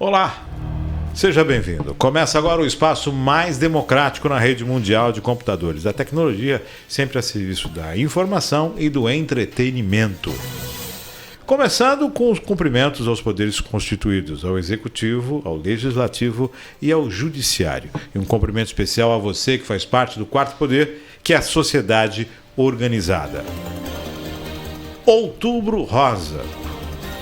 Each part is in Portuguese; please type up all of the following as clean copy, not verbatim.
Olá, seja bem-vindo. Começa agora o espaço mais democrático na rede mundial de computadores. A tecnologia sempre a serviço da informação e do entretenimento. Começando com os cumprimentos aos poderes constituídos, ao Executivo, ao Legislativo e ao Judiciário. E um cumprimento especial a você que faz parte do quarto poder, que é a sociedade organizada. Outubro Rosa.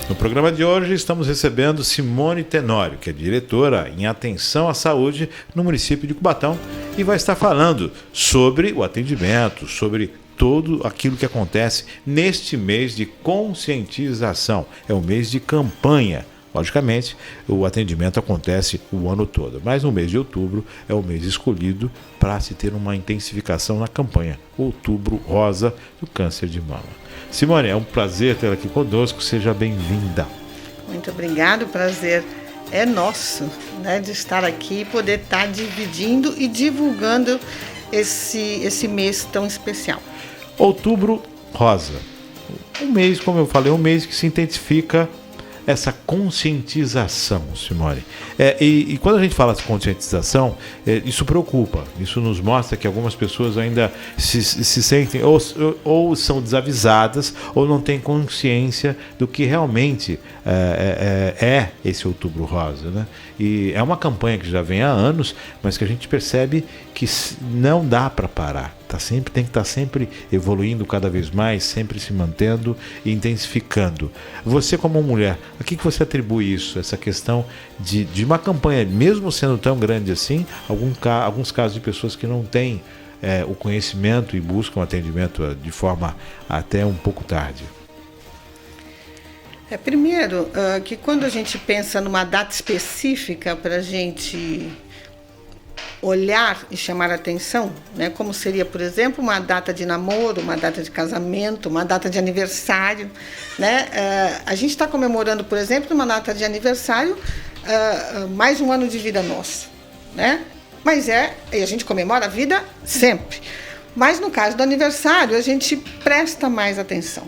No programa de hoje estamos recebendo Simone Tenório, que é diretora em Atenção à Saúde no município de Cubatão e vai estar falando sobre o atendimento, sobre tudo aquilo que acontece neste mês de conscientização. É um mês de campanha. Logicamente, o atendimento acontece o ano todo, mas no mês de outubro é o mês escolhido para se ter uma intensificação na campanha Outubro Rosa do câncer de mama. Simone, é um prazer tê-la aqui conosco, seja bem-vinda. Muito obrigado, o prazer é nosso, né, de estar aqui e poder estar dividindo e divulgando esse mês tão especial. Outubro Rosa, um mês, como eu falei, um mês que se intensifica essa conscientização, Simone. E quando a gente fala de conscientização, isso preocupa. Isso nos mostra que algumas pessoas ainda se sentem ou são desavisadas ou não têm consciência do que realmente é esse Outubro Rosa, né? E é uma campanha que já vem há anos, mas que a gente percebe que não dá para parar. Tem que estar sempre evoluindo cada vez mais, sempre se mantendo e intensificando. Você, como mulher, a que você atribui isso, essa questão de uma campanha, mesmo sendo tão grande assim, alguns casos de pessoas que não têm o conhecimento e buscam atendimento de forma até um pouco tarde? Primeiro, que quando a gente pensa numa data específica para a gente olhar e chamar a atenção, né, como seria, por exemplo, uma data de namoro, uma data de casamento, uma data de aniversário, né? A gente está comemorando, por exemplo, uma data de aniversário, mais um ano de vida nosso, né? Mas e a gente comemora a vida sempre. Mas no caso do aniversário, a gente presta mais atenção.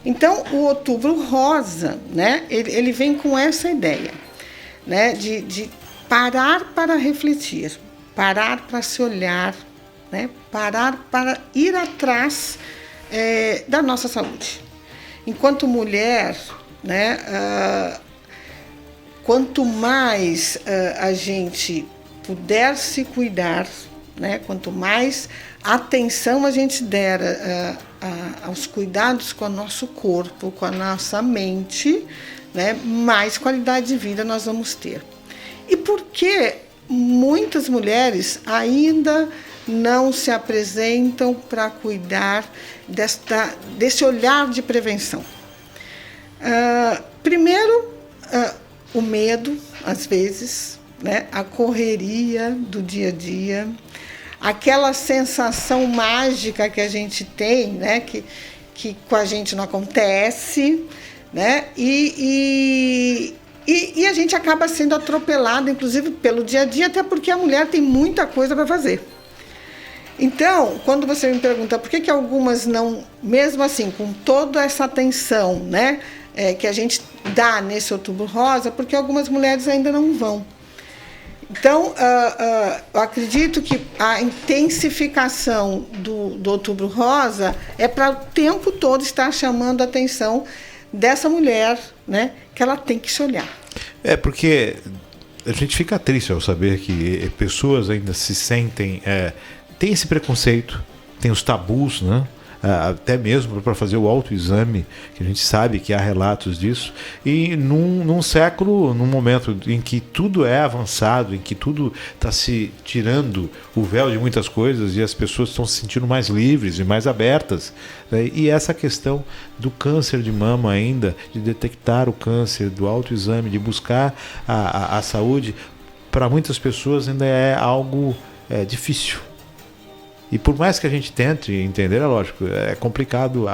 Então, o Outubro Rosa, né, ele vem com essa ideia, né, de parar para refletir, parar para se olhar, né, parar para ir atrás da nossa saúde. Enquanto mulher, né, quanto mais a gente puder se cuidar, né, quanto mais atenção a gente der aos cuidados com o nosso corpo, com a nossa mente, né, mais qualidade de vida nós vamos ter. E por que muitas mulheres ainda não se apresentam para cuidar desse olhar de prevenção? Primeiro, o medo, às vezes, né, a correria do dia a dia, aquela sensação mágica que a gente tem, né, que com a gente não acontece, né, e a gente acaba sendo atropelada, inclusive, pelo dia a dia, até porque a mulher tem muita coisa para fazer. Então, quando você me pergunta por que algumas não, mesmo assim, com toda essa atenção, né, que a gente dá nesse Outubro Rosa, porque algumas mulheres ainda não vão. Então, eu acredito que a intensificação do Outubro Rosa é para o tempo todo estar chamando a atenção dessa mulher, né, que ela tem que se olhar. Porque a gente fica triste ao saber que pessoas ainda se sentem... tem esse preconceito, tem os tabus, né? Até mesmo para fazer o autoexame, que a gente sabe que há relatos disso, e num século, num momento em que tudo é avançado, em que tudo está se tirando o véu de muitas coisas e as pessoas estão se sentindo mais livres e mais abertas, né? E essa questão do câncer de mama ainda, de detectar o câncer, do autoexame, de buscar a saúde, para muitas pessoas ainda é algo difícil. E por mais que a gente tente entender, é lógico, é complicado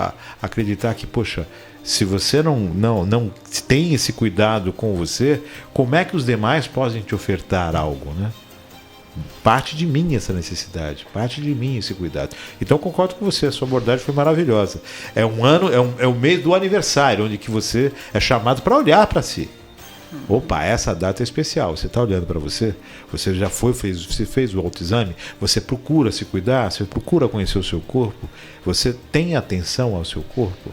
acreditar que, poxa, se você não tem esse cuidado com você, como é que os demais podem te ofertar algo, né? Parte de mim essa necessidade, parte de mim esse cuidado. Então concordo com você, a sua abordagem foi maravilhosa. É um ano, é o mês do aniversário, onde que você é chamado para olhar para si. Opa, essa data é especial. Você está olhando para você, você já você fez o autoexame, você procura se cuidar, você procura conhecer o seu corpo, você tem atenção ao seu corpo.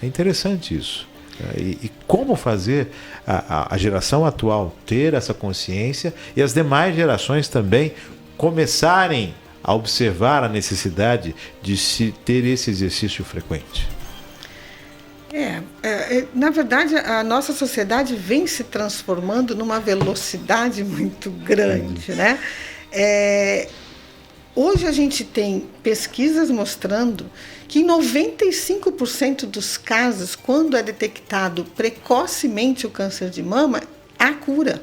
É interessante isso. E como fazer a geração atual ter essa consciência e as demais gerações também começarem a observar a necessidade de se ter esse exercício frequente. Na verdade, a nossa sociedade vem se transformando numa velocidade muito grande, né? Hoje a gente tem pesquisas mostrando que em 95% dos casos, quando é detectado precocemente o câncer de mama, há cura.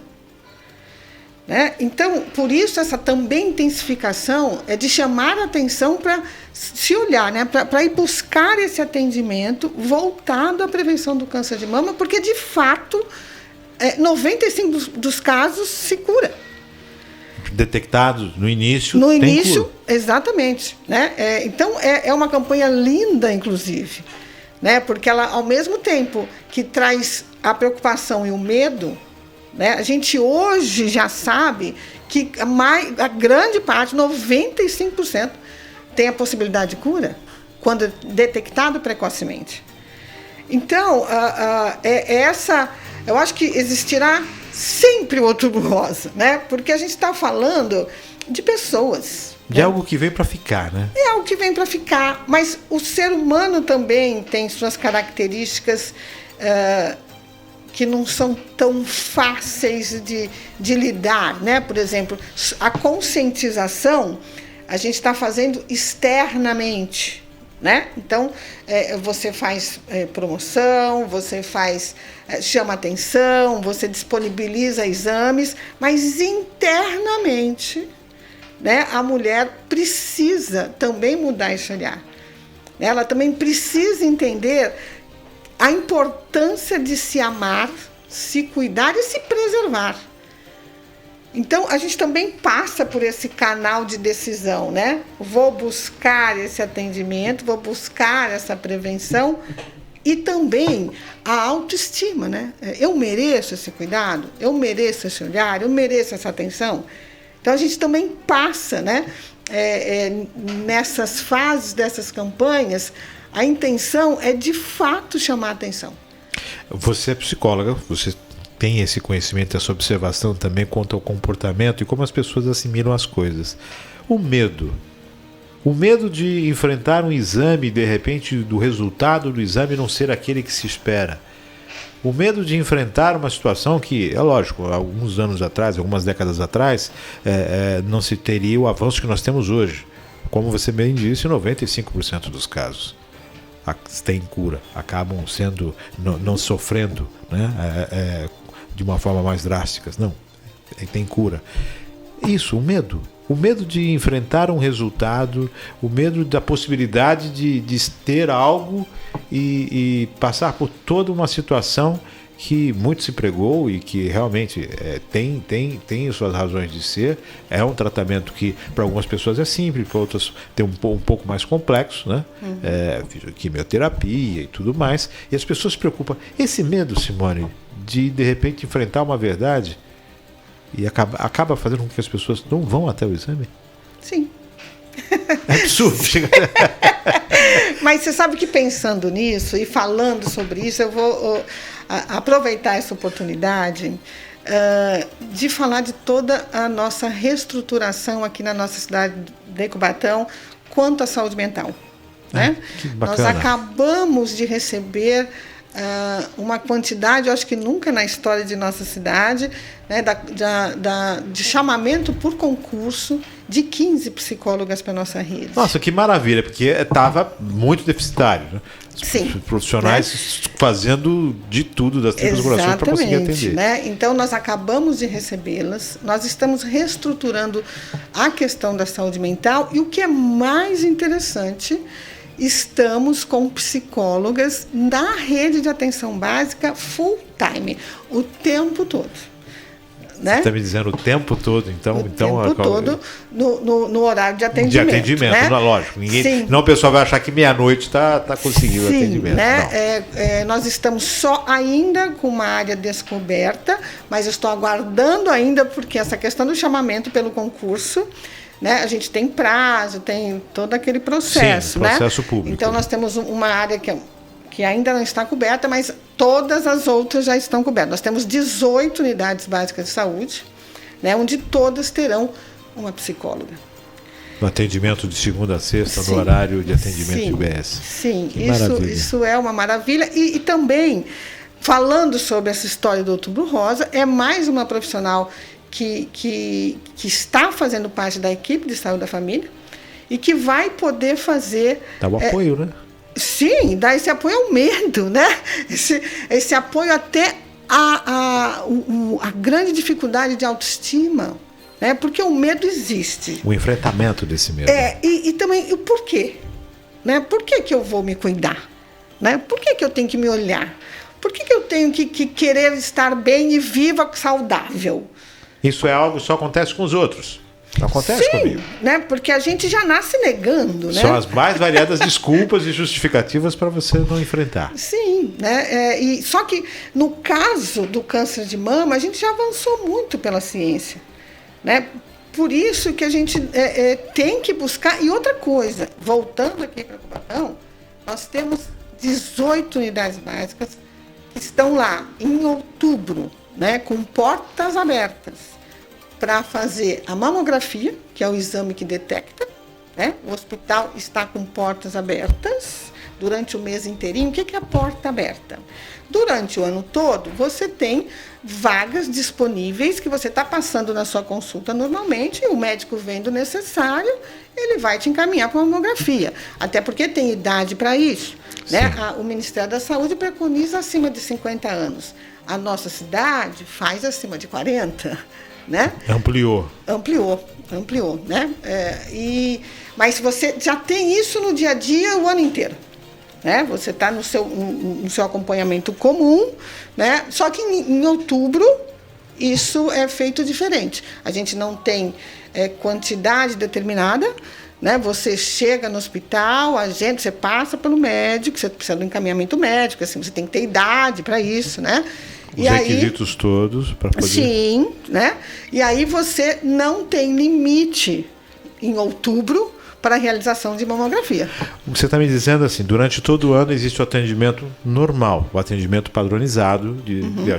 Né? Então, por isso, essa também intensificação é de chamar a atenção para se olhar, né? Para ir buscar esse atendimento voltado à prevenção do câncer de mama, porque, de fato, 95% dos casos se cura. Detectados no início. No início, cura. Exatamente. Né? Então, é uma campanha linda, inclusive, né? Porque ela, ao mesmo tempo que traz a preocupação e o medo, né? A gente hoje já sabe que a grande parte, 95%, tem a possibilidade de cura quando detectado precocemente. Então, eu acho que existirá sempre o Outubro Rosa, né? Porque a gente está falando de pessoas. De algo que vem para ficar, né? É algo que vem para ficar, mas o ser humano também tem suas características que não são tão fáceis de lidar, né? Por exemplo, a conscientização a gente está fazendo externamente, né? Então, você faz promoção, você chama atenção, você disponibiliza exames, mas internamente, né, a mulher precisa também mudar esse olhar. Ela também precisa entender a importância de se amar, se cuidar e se preservar. Então, a gente também passa por esse canal de decisão, né? Vou buscar esse atendimento, vou buscar essa prevenção e também a autoestima, né? Eu mereço esse cuidado, eu mereço esse olhar, eu mereço essa atenção. Então, a gente também passa, né? Nessas fases dessas campanhas, a intenção é, de fato, chamar a atenção. Você é psicóloga, você tem esse conhecimento, essa observação também quanto ao comportamento e como as pessoas assimilam as coisas. O medo de enfrentar um exame e, de repente, do resultado do exame não ser aquele que se espera. O medo de enfrentar uma situação que, é lógico, alguns anos atrás, algumas décadas atrás, não se teria o avanço que nós temos hoje. Como você bem disse, 95% dos casos têm cura, acabam sendo, não sofrendo, né? De uma forma mais drástica. Não, tem cura. Isso, o medo de enfrentar um resultado, o medo da possibilidade de ter algo e passar por toda uma situação que muito se pregou e que realmente tem suas razões de ser. É um tratamento que para algumas pessoas é simples, para outras tem um pouco mais complexo, né? Quimioterapia e tudo mais. E as pessoas se preocupam. Esse medo, Simone, de repente enfrentar uma verdade e acaba fazendo com que as pessoas não vão até o exame? Sim. É absurdo. Mas você sabe que, pensando nisso e falando sobre isso, eu vou aproveitar essa oportunidade de falar de toda a nossa reestruturação aqui na nossa cidade de Cubatão quanto à saúde mental. Né? Que bacana. Nós acabamos de receber uma quantidade, eu acho que nunca na história de nossa cidade, né, de chamamento por concurso de 15 psicólogas para a nossa rede. Nossa, que maravilha, porque estava muito deficitário, né? Sim. Os profissionais, né, fazendo de tudo das tripas corações para conseguir atender. Né? Então, nós acabamos de recebê-las, nós estamos reestruturando a questão da saúde mental e, o que é mais interessante, estamos com psicólogas na rede de atenção básica full time, o tempo todo. né? Você está me dizendo o tempo todo, então... O tempo todo no horário de atendimento. De atendimento, né? Lógico. Não o pessoal vai achar que meia-noite está conseguindo o atendimento. Né? Nós estamos só ainda com uma área descoberta, mas eu estou aguardando ainda, porque essa questão do chamamento pelo concurso, né? A gente tem prazo, tem todo aquele processo. Sim, processo, né? Público. Então, nós temos uma área que ainda não está coberta, mas todas as outras já estão cobertas. Nós temos 18 unidades básicas de saúde, né? Onde todas terão uma psicóloga. No atendimento de segunda a sexta, no horário de atendimento de UBS. Sim, isso é uma maravilha. E também, falando sobre essa história do Outubro Rosa, é mais uma profissional que está fazendo parte da equipe de saúde da família e que vai poder fazer... Dá o apoio, né? Sim, dá esse apoio ao medo, né? Esse apoio até a grande dificuldade de autoestima, né? Porque o medo existe. O enfrentamento desse medo. E também o porquê, né? Por que eu vou me cuidar? Né? Por que eu tenho que me olhar? Por que eu tenho que querer estar bem e viva, saudável? Isso é algo que só acontece com os outros. Não acontece comigo. Né? Porque a gente já nasce negando. Né? São as mais variadas desculpas e justificativas para você não enfrentar. Sim, né? Só que no caso do câncer de mama, a gente já avançou muito pela ciência. Né? Por isso que a gente tem que buscar. E outra coisa, voltando aqui para o Cubatão, nós temos 18 unidades básicas que estão lá em outubro, né? Com portas abertas, para fazer a mamografia, que é o exame que detecta, né? O hospital está com portas abertas durante o mês inteirinho. O que é a porta aberta? Durante o ano todo, você tem vagas disponíveis que você está passando na sua consulta normalmente, o médico vendo o necessário, ele vai te encaminhar para a mamografia, até porque tem idade para isso. Né? O Ministério da Saúde preconiza acima de 50 anos. A nossa cidade faz acima de 40. Né? Ampliou, né? Mas você já tem isso no dia a dia o ano inteiro. Né? Você está no seu acompanhamento comum, né? Só que em outubro isso é feito diferente. A gente não tem quantidade determinada, né? Você chega no hospital, você passa pelo médico, você precisa do encaminhamento médico, assim, você tem que ter idade para isso, né? Os requisitos todos para poder... Sim, né? E aí você não tem limite em outubro para a realização de mamografia. Você está me dizendo assim, durante todo o ano existe o atendimento normal, o atendimento padronizado,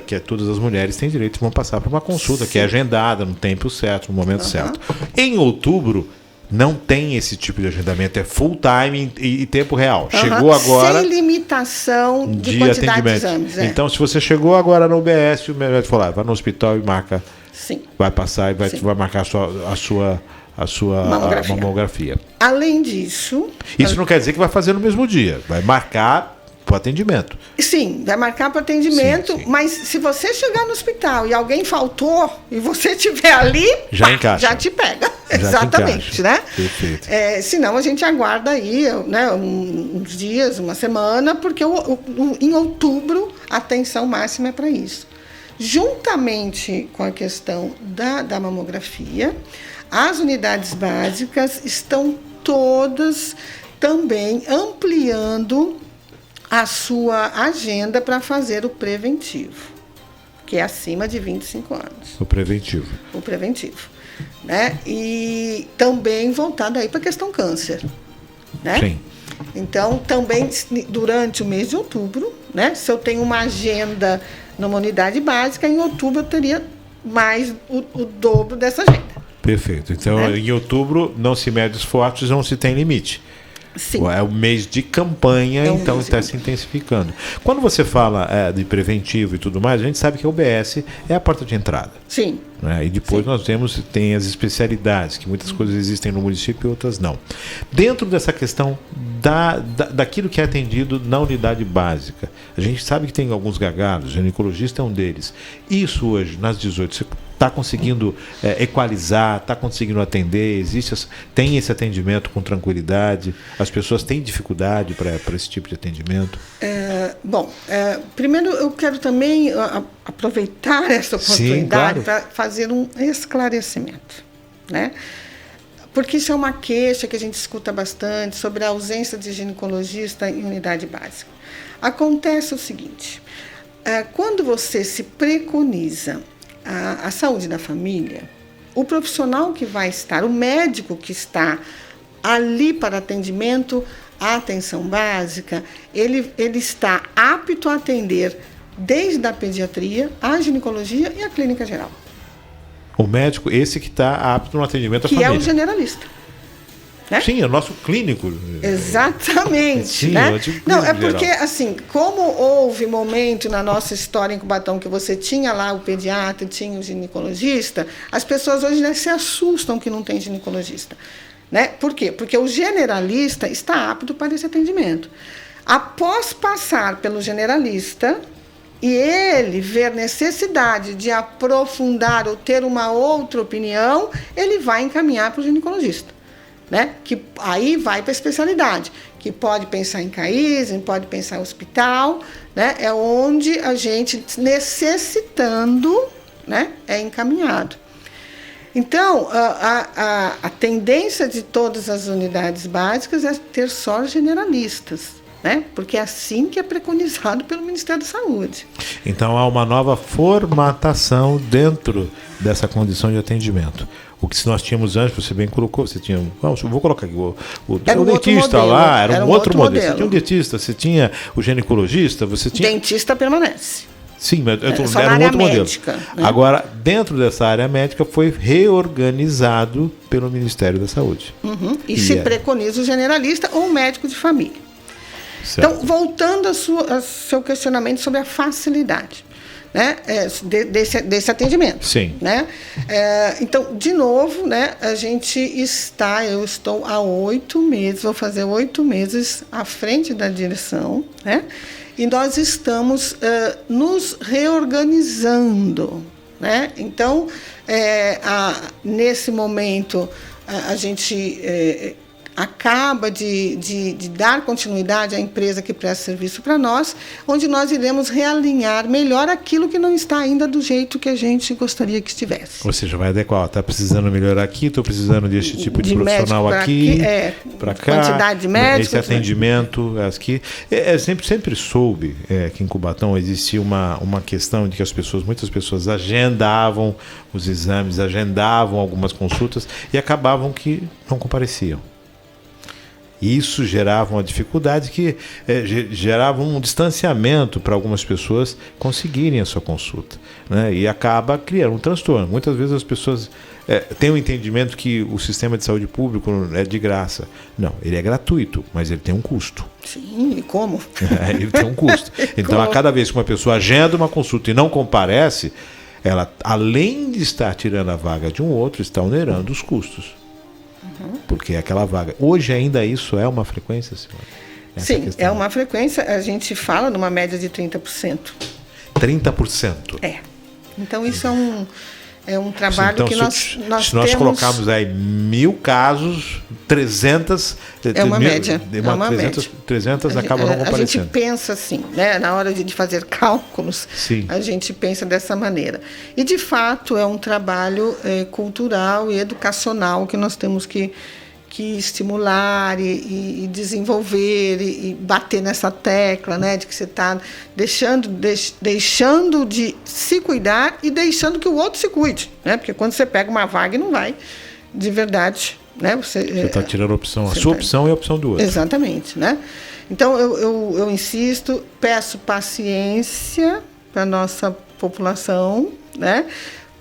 que todas as mulheres têm direito e vão passar para uma consulta, que é agendada no tempo certo, no momento certo. Em outubro, não tem esse tipo de agendamento, é full time e tempo real. Chegou agora... Sem limitação de quantidade de exames. Então, se você chegou agora no UBS, o médico falou, vai no hospital e marca... Sim. Vai passar e vai marcar a sua mamografia. Além disso... Isso não quer dizer que vai fazer no mesmo dia. Vai marcar para o atendimento. Sim, vai marcar para o atendimento, sim. Mas se você chegar no hospital e alguém faltou e você estiver ali, já te pega. Já exatamente, né? Perfeito. Senão a gente aguarda aí, né, uns dias, uma semana, porque em outubro a atenção máxima é para isso. Juntamente com a questão da mamografia, as unidades básicas estão todas também ampliando a sua agenda para fazer o preventivo, que é acima de 25 anos. O preventivo. Né? E também voltado aí para a questão câncer. Né? Sim. Então, também durante o mês de outubro, né? Se eu tenho uma agenda numa unidade básica, em outubro eu teria mais o dobro dessa agenda. Perfeito. Então, em outubro não se mede esforços, não se tem limite. Sim. É o mês de campanha, então está se intensificando. Quando você fala de preventivo e tudo mais, a gente sabe que a UBS é a porta de entrada. Sim. Né? E depois nós tem as especialidades, que muitas coisas existem no município e outras não. Dentro dessa questão daquilo que é atendido na unidade básica, a gente sabe que tem alguns gargalos, o ginecologista é um deles. Isso hoje, nas 18, você está conseguindo equalizar, está conseguindo atender, tem esse atendimento com tranquilidade, as pessoas têm dificuldade para esse tipo de atendimento? Primeiro eu quero também aproveitar essa oportunidade, Sim, claro, para fazer um esclarecimento, né? Porque isso é uma queixa que a gente escuta bastante sobre a ausência de ginecologista em unidade básica. Acontece o seguinte, quando você se preconiza a saúde da família, o profissional que vai estar, o médico que está ali para atendimento, a atenção básica, ele está apto a atender desde a pediatria, a ginecologia e a clínica geral. o médico, esse que está apto no atendimento à família. Que é o generalista. Né? Sim, é o nosso clínico. Exatamente. Sim, né? é o clínico Não, é porque, geral. assim, como houve momento na nossa história em Cubatão que você tinha lá o pediatra, tinha o ginecologista, as pessoas hoje, né, se assustam que não tem ginecologista. Né? Por quê? Porque o generalista está apto para esse atendimento. Após passar pelo generalista e ele ver necessidade de aprofundar ou ter uma outra opinião, ele vai encaminhar para o ginecologista. Né? Que aí vai para a especialidade, que pode pensar em CAIS, pode pensar em hospital, né? É onde a gente, necessitando, né, é encaminhado. Então, a tendência de todas as unidades básicas é ter só generalistas, né? Porque é assim que é preconizado pelo Ministério da Saúde. Então há uma nova formatação dentro dessa condição de atendimento. O que nós tínhamos antes, você bem colocou, você tinha. Vou colocar aqui o dentista modelo, lá, era um outro modelo. modelo. Você tinha um dentista, você tinha o ginecologista, você tinha. Dentista permanece. Sim, mas só era na um outro área modelo. médica, né? Agora, dentro dessa área médica, foi reorganizado pelo Ministério da Saúde. Uhum. E se preconiza o generalista ou o médico de família. Certo. Então, voltando ao seu questionamento sobre a facilidade, né, desse atendimento. Sim. Né? Então, de novo, né, eu estou há 8 meses, vou fazer 8 meses à frente da direção, né? E nós estamos nos reorganizando. Né? Então, nesse momento, a gente acaba de dar continuidade à empresa que presta serviço para nós, onde nós iremos realinhar melhor aquilo que não está ainda do jeito que a gente gostaria que estivesse. Ou seja, vai adequar. Está precisando melhorar aqui, estou precisando desse tipo de profissional aqui, para cá. Quantidade de médicos. Esse atendimento aqui. Sempre soube que em Cubatão existia uma questão de que muitas pessoas agendavam os exames, agendavam algumas consultas e acabavam que não compareciam. Isso gerava uma dificuldade que gerava um distanciamento para algumas pessoas conseguirem a sua consulta, né? E acaba criando um transtorno. Muitas vezes as pessoas têm o entendimento que o sistema de saúde público é de graça. Não, ele é gratuito, mas ele tem um custo. Sim, e como? Ele tem um custo. Então, a cada vez que uma pessoa agenda uma consulta e não comparece, ela, além de estar tirando a vaga de um outro, está onerando os custos. Porque é aquela vaga. Hoje ainda isso é uma frequência, senhora? Sim, é uma frequência, a gente fala numa média de 30%. 30%? Então isso é um trabalho então, que nós se temos... nós colocarmos aí 1.000 casos, 300... É uma média. 300 acabam não comparecendo. A gente pensa assim, né? Na hora de fazer cálculos, sim, a gente pensa dessa maneira. E, de fato, é um trabalho cultural e educacional que nós temos que estimular e desenvolver e bater nessa tecla, né, de que você está deixando de se cuidar e deixando que o outro se cuide, né? Porque quando você pega uma vaga e não vai de verdade, né? Você está tirando a opção, a sua opção e a opção do outro. Exatamente, né? Então eu insisto, peço paciência para a nossa população, né?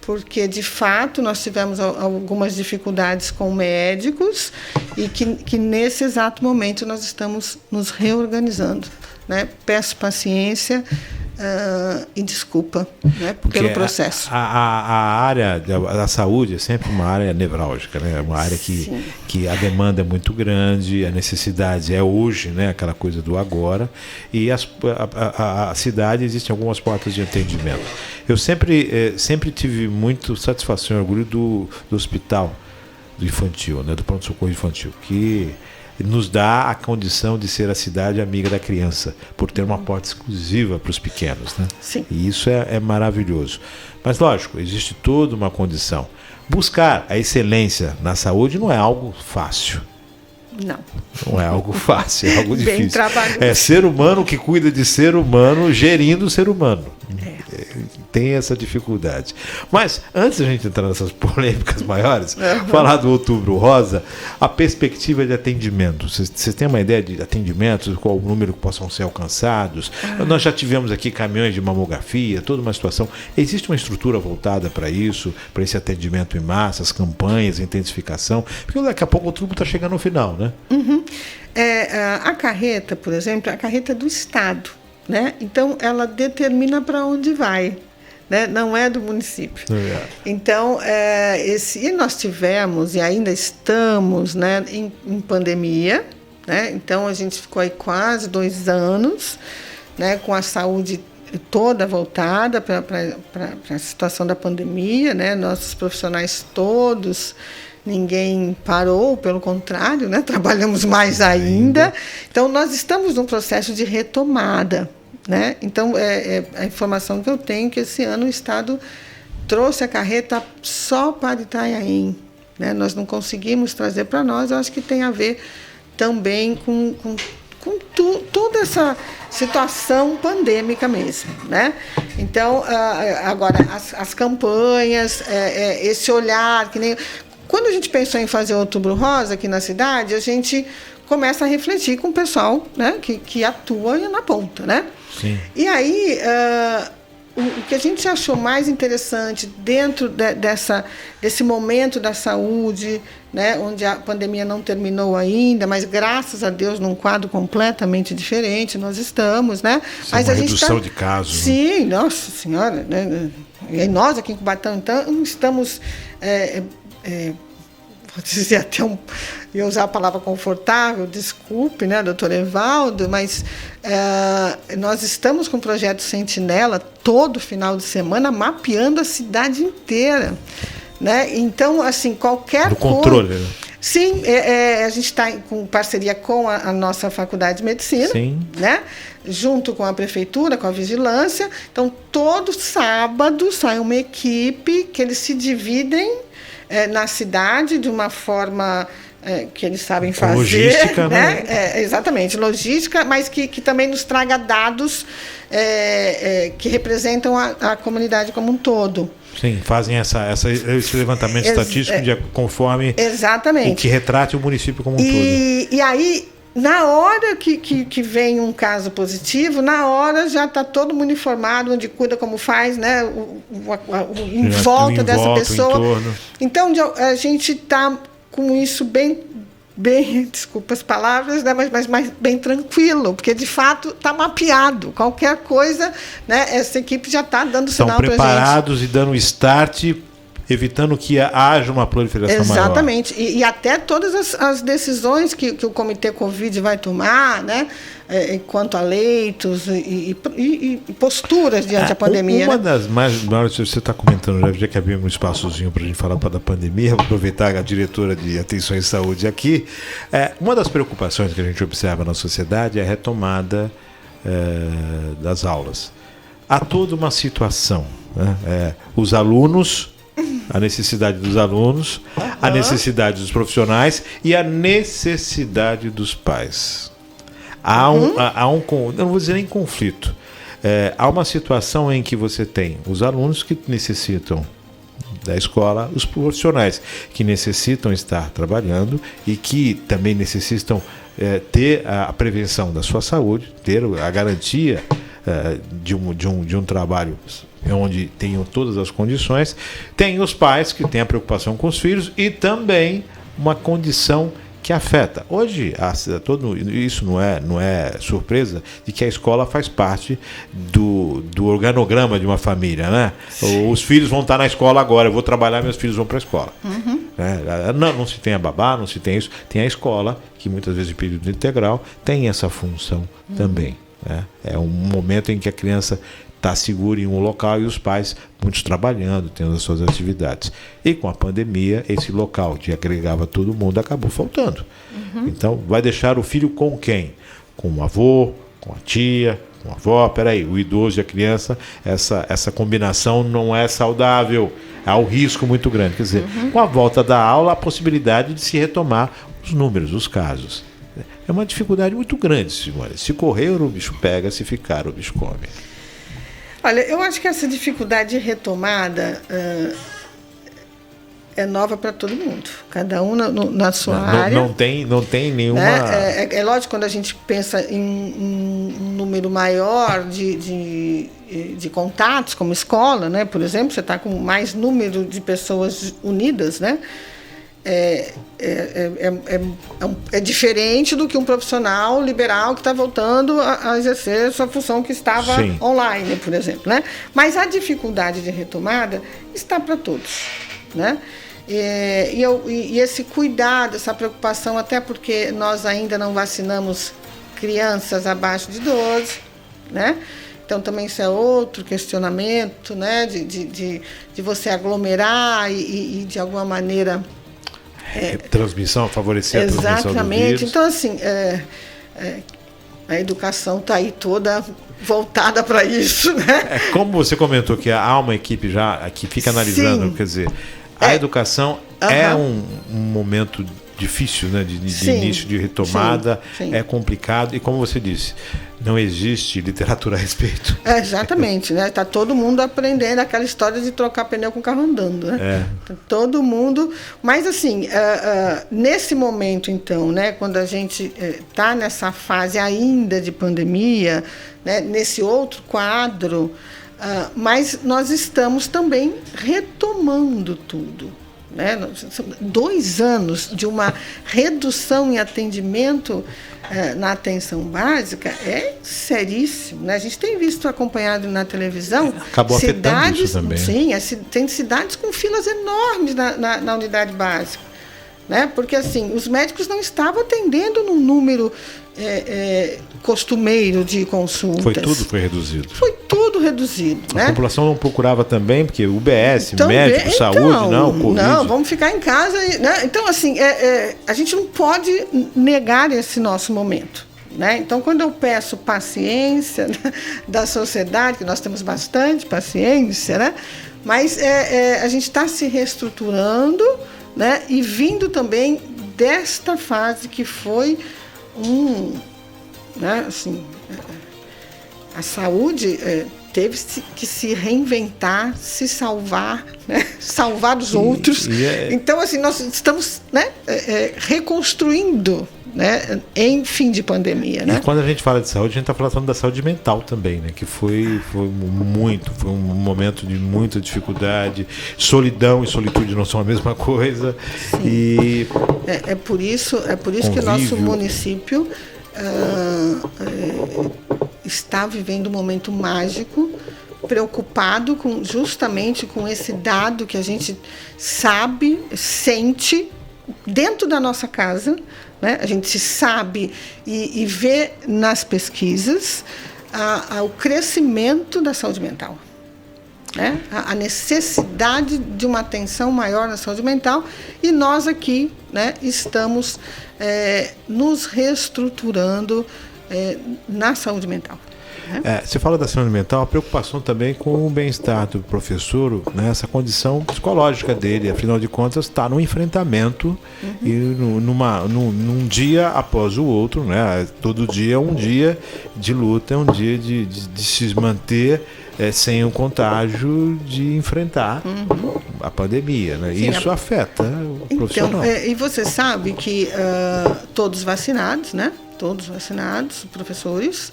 Porque, de fato, nós tivemos algumas dificuldades com médicos e que nesse exato momento nós estamos nos reorganizando. Né? Peço paciência e desculpa, né, pelo processo. A área da saúde é sempre uma área nevrálgica, né? É uma área que a demanda é muito grande, a necessidade é hoje, né? Aquela coisa do agora, e a cidade existem algumas portas de atendimento. Eu sempre tive muito satisfação e orgulho do hospital do infantil, né? Do pronto-socorro infantil, que nos dá a condição de ser a cidade amiga da criança, por ter uma porta exclusiva para os pequenos, né? Sim. E isso é maravilhoso. Mas, lógico, existe toda uma condição. Buscar a excelência na saúde não é algo fácil. Não. Não é algo fácil, é algo difícil. Bem trabalhoso. É ser humano que cuida de ser humano, gerindo o ser humano. Tem essa dificuldade. Mas, antes da gente entrar nessas polêmicas maiores, falar do Outubro Rosa, a perspectiva de atendimento. Vocês têm uma ideia de atendimentos, qual o número que possam ser alcançados? Nós já tivemos aqui caminhões de mamografia, toda uma situação. Existe uma estrutura voltada para isso, para esse atendimento em massa, as campanhas, a intensificação? Porque daqui a pouco o Outubro está chegando no final, né? Uhum. A carreta, por exemplo, é a carreta do Estado, né? Então, ela determina para onde vai, né? Não é do município. Então, e nós tivemos e ainda estamos, né, em pandemia, né? Então, a gente ficou aí quase 2 anos, né, com a saúde toda voltada para a situação da pandemia, né? Nossos profissionais todos, ninguém parou, pelo contrário, né? Trabalhamos mais ainda. Então, nós estamos num processo de retomada, né? Então, a informação que eu tenho é que esse ano o Estado trouxe a carreta só para Itanhaém, né? Nós não conseguimos trazer para nós, eu acho que tem a ver também com toda essa situação pandêmica mesmo, né? Então, agora, as campanhas, esse olhar, que nem... Quando a gente pensou em fazer o Outubro Rosa aqui na cidade, a gente começa a refletir com o pessoal, né, que atua na ponta, né? Sim. E aí, o que a gente achou mais interessante dentro desse momento da saúde, né, onde a pandemia não terminou ainda, mas graças a Deus num quadro completamente diferente nós estamos, né? Sim, mas uma a gente redução de casos. Sim, né? Nossa Senhora, né? E nós aqui em Cubatão, então, estamos vou dizer até eu usar a palavra confortável, desculpe, né, doutor Evaldo, mas nós estamos com o projeto Sentinela todo final de semana mapeando a cidade inteira, né? Então, assim, qualquer coisa... controle, né? Sim, a gente está com parceria com a nossa Faculdade de Medicina, sim, né? Junto com a Prefeitura, com a Vigilância. Então, todo sábado sai uma equipe que eles né? Na cidade, de uma forma que eles sabem fazer. Logística, né? Exatamente, logística, mas que também nos traga dados que representam a comunidade como um todo. Sim, fazem esse levantamento estatístico conforme exatamente. O que retrate o município como um todo. E aí, na hora que vem um caso positivo, na hora já está todo mundo informado, onde cuida, como faz, né? Em volta dessa pessoa. Então, a gente está com isso bem, desculpa as palavras, né? mas bem tranquilo, porque de fato está mapeado. Qualquer coisa, né? Essa equipe já está dando sinal para a gente. Estão preparados e dando start, evitando que haja uma proliferação maior. Exatamente. E até todas as decisões que o Comitê Covid vai tomar, né? Quanto a leitos e posturas diante da pandemia. Uma das maiores, você está comentando, já que abrimos um espaçozinho para a gente falar da pandemia, vou aproveitar a diretora de Atenção em Saúde aqui. Uma das preocupações que a gente observa na sociedade é a retomada das aulas. Há toda uma situação, né? Os alunos... A necessidade dos alunos, a necessidade dos profissionais e a necessidade dos pais. Eu não vou dizer nem conflito. Há uma situação em que você tem os alunos que necessitam da escola, os profissionais que necessitam estar trabalhando e que também necessitam ter a prevenção da sua saúde, ter a garantia de um trabalho onde tenham todas as condições. Tem os pais que têm a preocupação com os filhos e também uma condição que afeta. Hoje, isso não é surpresa de que a escola faz parte do organograma de uma família, né? Os filhos vão estar na escola agora, eu vou trabalhar, meus filhos vão para a escola. Uhum. Não se tem a babá, não se tem isso. Tem a escola, que muitas vezes em período integral tem essa função também. É um momento em que a criança estar seguro em um local e os pais, muitos trabalhando, tendo as suas atividades. E com a pandemia, esse local que agregava todo mundo acabou faltando. Então, vai deixar o filho com quem? Com o avô, com a tia, com a avó. Peraí, o idoso e a criança, essa combinação não é saudável. Há um risco muito grande. Quer dizer, com a volta da aula, a possibilidade de se retomar os números, os casos. É uma dificuldade muito grande, Simone. Se correr, o bicho pega, se ficar, o bicho come. Olha, eu acho que essa dificuldade de retomada é nova para todo mundo, cada um na sua área. Não tem nenhuma... É lógico, quando a gente pensa em um número maior de contatos, como escola, né? Por exemplo, você está com mais número de pessoas unidas, né? É diferente do que um profissional liberal que está voltando a exercer sua função que estava online, por exemplo, né? Mas a dificuldade de retomada está para todos, né? E esse cuidado, essa preocupação, até porque nós ainda não vacinamos crianças abaixo de 12, né? Então, também isso é outro questionamento, né? De você aglomerar e de alguma maneira... favorecer a transmissão do vírus. Então, assim, a educação está aí toda voltada para isso, né? Como você comentou que há uma equipe já que fica analisando, quer dizer, a educação é um momento difícil, né, de início de retomada, é complicado e, como você disse, não existe literatura a respeito. Exatamente, né? Está todo mundo aprendendo aquela história de trocar pneu com carro andando, né? Todo mundo, mas assim, nesse momento então, né, quando a gente está nessa fase ainda de pandemia, né, nesse outro quadro, mas nós estamos também retomando tudo. Né? 2 anos de uma redução em atendimento na atenção básica é seríssimo. Né? A gente tem visto, acompanhado na televisão, acabou afetando isso também. Sim, tem cidades com filas enormes na unidade básica. Né? Porque assim, os médicos não estavam atendendo num número costumeiro de consultas. Foi reduzido. Foi tudo reduzido. A população não procurava também, porque UBS, médico, saúde, Covid. Não, vamos ficar em casa. Né? Então, assim, a gente não pode negar esse nosso momento. Né? Então, quando eu peço paciência, né, da sociedade, que nós temos bastante paciência, né? Mas a gente está se reestruturando, né? E vindo também desta fase que foi né? Assim, a saúde teve que se reinventar, se salvar, né? Salvar os outros. Então, assim, nós estamos, né, reconstruindo, né, em fim de pandemia. Né? E quando a gente fala de saúde, a gente está falando da saúde mental também, né? Que foi um momento de muita dificuldade. Solidão e solitude não são a mesma coisa. Sim. E é por isso que o nosso município está vivendo um momento mágico, preocupado justamente com esse dado que a gente sabe, sente dentro da nossa casa, né? A gente sabe e vê nas pesquisas o crescimento da saúde mental, né? A necessidade de uma atenção maior na saúde mental, e nós aqui, né, estamos nos reestruturando na saúde mental. Você fala da saúde mental, a preocupação também com o bem-estar do professor, né, essa condição psicológica dele, afinal de contas, está no enfrentamento e num dia após o outro, né, todo dia é um dia de luta, é um dia de se manter sem o contágio, de enfrentar a pandemia. Né? Sim, isso afeta o profissional. E você sabe que todos vacinados, né? Todos vacinados, professores.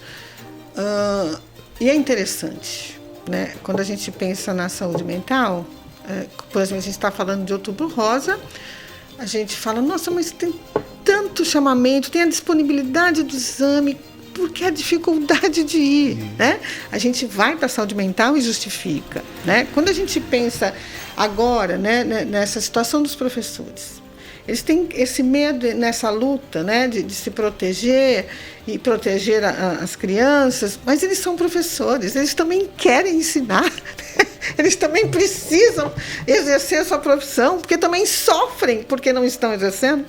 E é interessante, né? Quando a gente pensa na saúde mental, por exemplo, a gente está falando de Outubro Rosa, a gente fala, nossa, mas tem tanto chamamento, tem a disponibilidade do exame, por que a dificuldade de ir? Né? A gente vai para a saúde mental e justifica. Né? Quando a gente pensa agora, né, nessa situação dos professores, eles têm esse medo nessa luta, né, de se proteger e proteger as crianças, mas eles são professores, eles também querem ensinar, eles também precisam exercer a sua profissão, porque também sofrem porque não estão exercendo.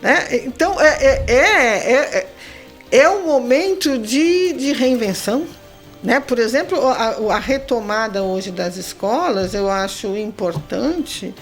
Né? Então, é um momento de reinvenção. Né? Por exemplo, a retomada hoje das escolas, eu acho importante,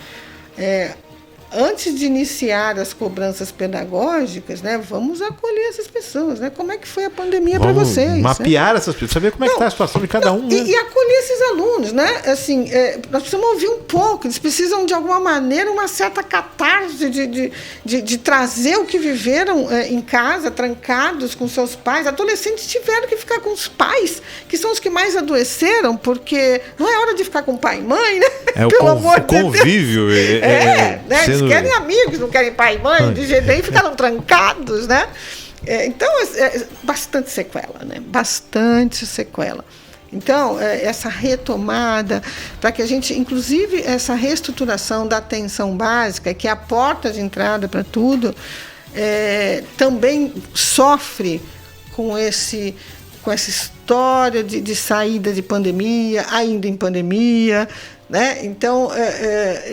antes de iniciar as cobranças pedagógicas, né, vamos acolher essas pessoas. Né? Como é que foi a pandemia para vocês? Mapear essas pessoas, saber como é que está a situação de cada um. Né? E acolher esses alunos. Né? Assim, nós precisamos ouvir um pouco, eles precisam, de alguma maneira, uma certa catarse de trazer o que viveram em casa, trancados com seus pais. Adolescentes tiveram que ficar com os pais, que são os que mais adoeceram, porque não é hora de ficar com pai e mãe, né? Pelo amor de Deus. Convívio. Né? Eles querem amigos, não querem pai e mãe, de jeito nenhum, ficaram trancados, né? Então, bastante sequela, né? Bastante sequela. Então, essa retomada, para que a gente, inclusive, essa reestruturação da atenção básica, que é a porta de entrada para tudo, também sofre com essa história de saída de pandemia, ainda em pandemia, né? Então,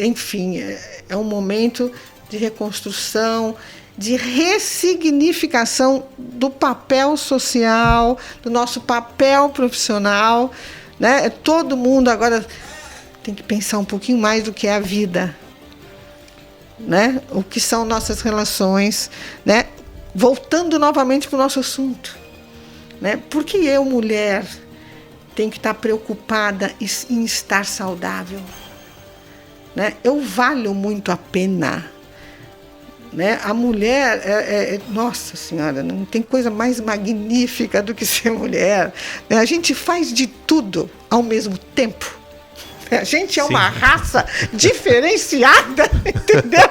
enfim, é um momento de reconstrução, de ressignificação do papel social, do nosso papel profissional. Né? Todo mundo agora tem que pensar um pouquinho mais do que é a vida. Né? O que são nossas relações. Né? Voltando novamente para o nosso assunto. Né? Por que eu, mulher, tenho que estar preocupada em estar saudável? Né? Eu valho muito a pena. Né? A mulher, nossa senhora, não tem coisa mais magnífica do que ser mulher. Né? A gente faz de tudo ao mesmo tempo. A gente é uma raça diferenciada, entendeu?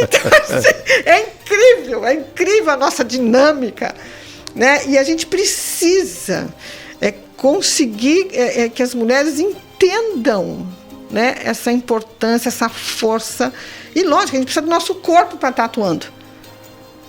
Então, assim, é incrível a nossa dinâmica. Né? E a gente precisa conseguir que as mulheres entendam, né, essa importância, essa força. E lógico, a gente precisa do nosso corpo para estar atuando.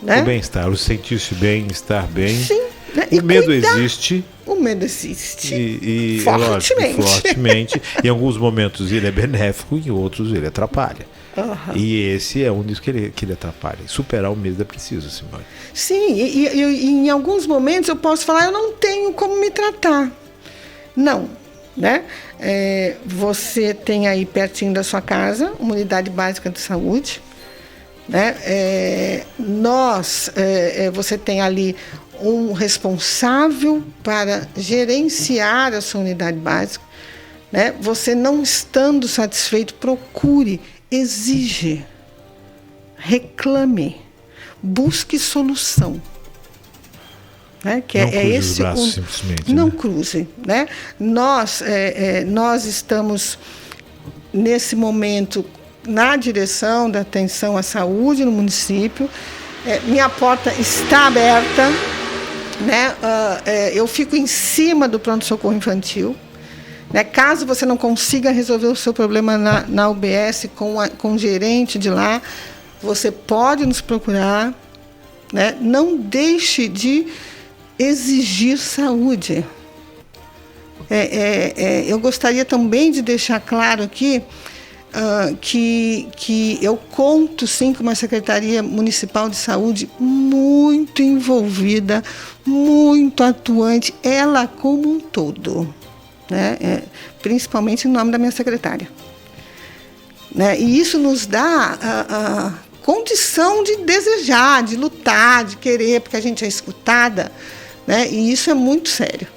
Né? O bem-estar, o sentir-se bem, estar bem. Sim, né? O medo existe. O medo existe. E fortemente. Lógico, fortemente. Em alguns momentos ele é benéfico, em outros ele atrapalha. Uhum. E esse é um dos que ele atrapalha. Superar o medo é preciso, Simone. Sim, e em alguns momentos eu posso falar, eu não tenho como me tratar. Não. Né? Você tem aí pertinho da sua casa uma unidade básica de saúde. Né? Você tem ali um responsável para gerenciar a sua unidade básica. Né? Você não estando satisfeito, procure, exige, reclame, busque solução. Né? Que não cruze os braços, simplesmente. Não né? cruze. Né? Nós estamos, nesse momento, na direção da atenção à saúde no município. Minha porta está aberta. Né? Eu fico em cima do pronto-socorro infantil. Né? Caso você não consiga resolver o seu problema na UBS com o gerente de lá, você pode nos procurar. Né? Não deixe de exigir saúde. Eu gostaria também de deixar claro aqui que eu conto, sim, com uma Secretaria Municipal de Saúde muito envolvida, muito atuante, ela como um todo, né? Principalmente em nome da minha secretária. Né? E isso nos dá a condição de desejar, de lutar, de querer, porque a gente é escutada. Né? E isso é muito sério.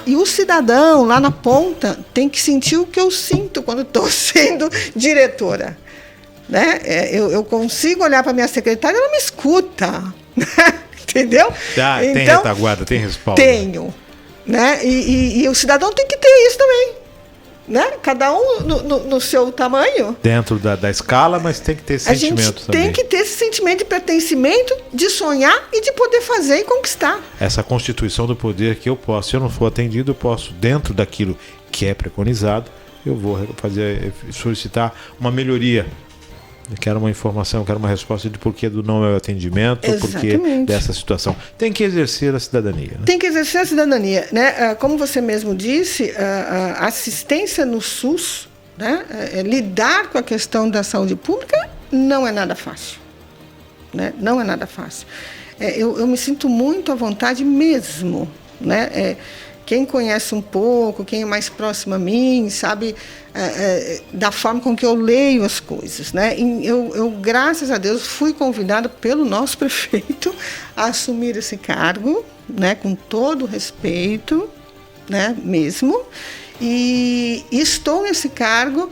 E o cidadão lá na ponta tem que sentir o que eu sinto quando estou sendo diretora. Né? Eu consigo olhar para a minha secretária e ela me escuta. Entendeu? Tem retaguarda, tem respaldo. Tenho. Né? E o cidadão tem que ter isso também. Né? Cada um no seu tamanho. Dentro da escala, mas tem que ter esse sentimento também. Tem que ter esse sentimento de pertencimento, de sonhar e de poder fazer e conquistar. Essa constituição do poder que eu posso, se eu não for atendido, eu posso, dentro daquilo que é preconizado, eu vou solicitar uma melhoria Eu quero uma informação, eu quero uma resposta de porquê do não meu atendimento, porquê dessa situação. Tem que exercer a cidadania. Né? Tem que exercer a cidadania. Né? Como você mesmo disse, a assistência no SUS, né? Lidar com a questão da saúde pública não é nada fácil. Né? Não é nada fácil. Eu me sinto muito à vontade mesmo. Né? Quem conhece um pouco, quem é mais próximo a mim, sabe da forma com que eu leio as coisas. Né? Eu, graças a Deus, fui convidada pelo nosso prefeito a assumir esse cargo, né? Com todo o respeito, né? Mesmo, e estou nesse cargo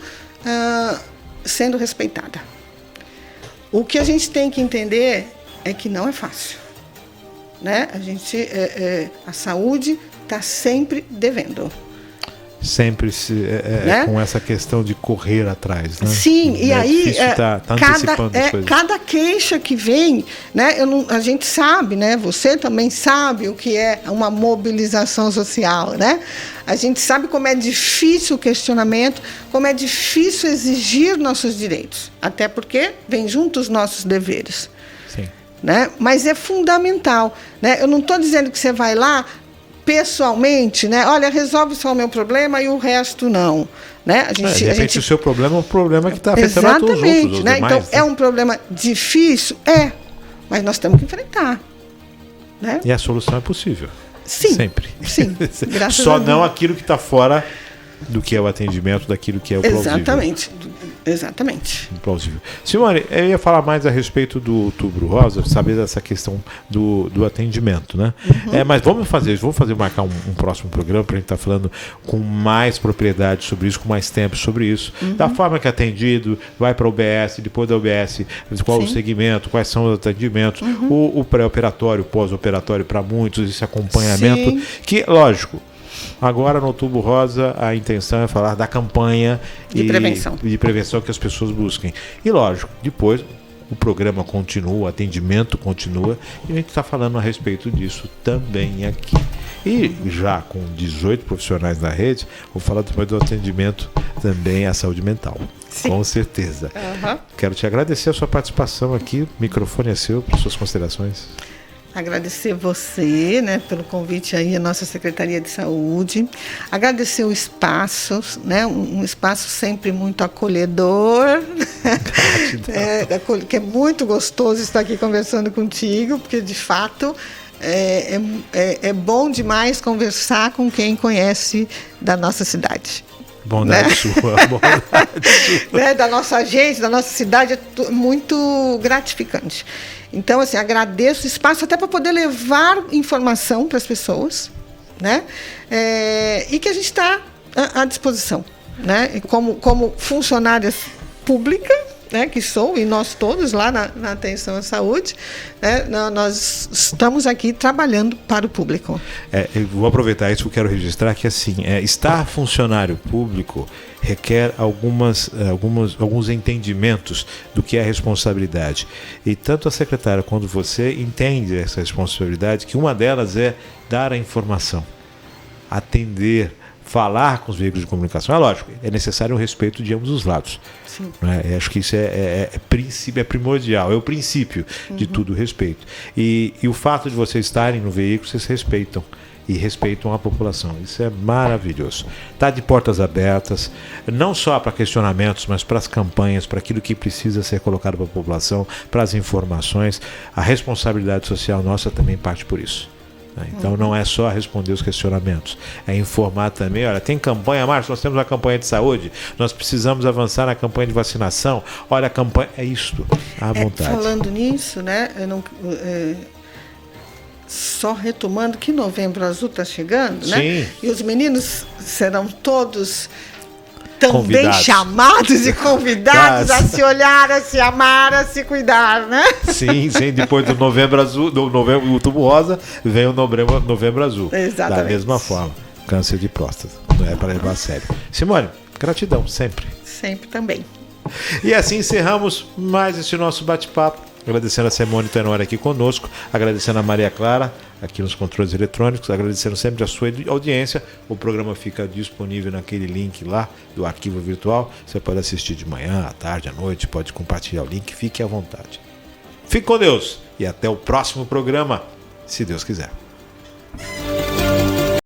sendo respeitada. O que a gente tem que entender é que não é fácil. Né? A saúde está sempre devendo. Sempre né? Com essa questão de correr atrás. Né? Sim, e aí tá antecipando as coisas. Cada queixa que vem, né? A gente sabe, né? Você também sabe o que é uma mobilização social. Né? A gente sabe como é difícil o questionamento, como é difícil exigir nossos direitos, até porque vem junto os nossos deveres. Sim. Né? Mas é fundamental. Né? Eu não estou dizendo que você vai lá pessoalmente, né? Olha, resolve só o meu problema e o resto não. Né? De repente o seu problema é um problema que está afetando a todos os outros. Né? Demais, então, é um problema difícil? Mas nós temos que enfrentar. Né? E a solução é possível. Sim. Sempre. Sim. Só não aquilo que está fora do que é o atendimento, daquilo que é o plausível. Exatamente. Plausível. Simone, eu ia falar mais a respeito do Outubro Rosa, saber dessa questão do atendimento, né? Uhum. Mas vamos marcar um próximo programa para a gente estar falando com mais propriedade sobre isso, com mais tempo sobre isso, da forma que é atendido, vai para a UBS, depois da UBS, qual o segmento, quais são os atendimentos, o pré-operatório, o pós-operatório para muitos, esse acompanhamento, que, lógico, agora no Outubro Rosa a intenção é falar da campanha de prevenção que as pessoas busquem. E lógico, depois o programa continua, o atendimento continua e a gente está falando a respeito disso também aqui. E já com 18 profissionais na rede, vou falar depois do atendimento também à saúde mental. Sim. Com certeza. Quero te agradecer a sua participação aqui. O microfone é seu para suas considerações. Agradecer você, né, pelo convite aí à nossa Secretaria de Saúde. Agradecer o espaço, né, um espaço sempre muito acolhedor. Que é muito gostoso estar aqui conversando contigo, porque de fato é bom demais conversar com quem conhece da nossa cidade. Bondade, né? Sua, bondade sua. Né, da nossa gente, da nossa cidade, é muito gratificante. Então, assim, agradeço o espaço até para poder levar informação para as pessoas, né? E que a gente está à disposição, né? Como funcionárias públicas, né, que sou, e nós todos lá na atenção à saúde, né, nós estamos aqui trabalhando para o público. Eu vou aproveitar isso que eu quero registrar, que assim, estar funcionário público requer alguns entendimentos do que é responsabilidade. E tanto a secretária quanto você entende essa responsabilidade, que uma delas é dar a informação, atender, falar com os veículos de comunicação. É lógico, é necessário o respeito de ambos os lados. Sim. Né? Acho que isso é primordial, é o princípio de tudo, o respeito. E o fato de vocês estarem no veículo, vocês respeitam. E respeitam a população. Isso é maravilhoso. Está de portas abertas, não só para questionamentos, mas para as campanhas, para aquilo que precisa ser colocado para a população, para as informações. A responsabilidade social nossa também parte por isso. Então não é só responder os questionamentos, é informar também. Olha, tem campanha, Márcio, nós temos uma campanha de saúde, nós precisamos avançar na campanha de vacinação. Olha, a campanha é isto, à vontade. Falando nisso, né, só retomando que Novembro Azul está chegando, né? Sim. E os meninos serão todos também chamados e convidados a se olhar, a se amar, a se cuidar, né? Sim, depois do Novembro Azul, do Outubro Rosa, vem o Novembro Azul. Exatamente. Da mesma forma, câncer de próstata, não é para levar a sério. Simone, gratidão, sempre. Sempre também. E assim encerramos mais esse nosso bate-papo agradecendo a Simone Tenório aqui conosco, agradecendo a Maria Clara aqui nos controles eletrônicos, agradecendo sempre a sua audiência. O programa fica disponível naquele link lá do arquivo virtual. Você pode assistir de manhã, à tarde, à noite, pode compartilhar o link, fique à vontade. Fique com Deus e até o próximo programa, se Deus quiser.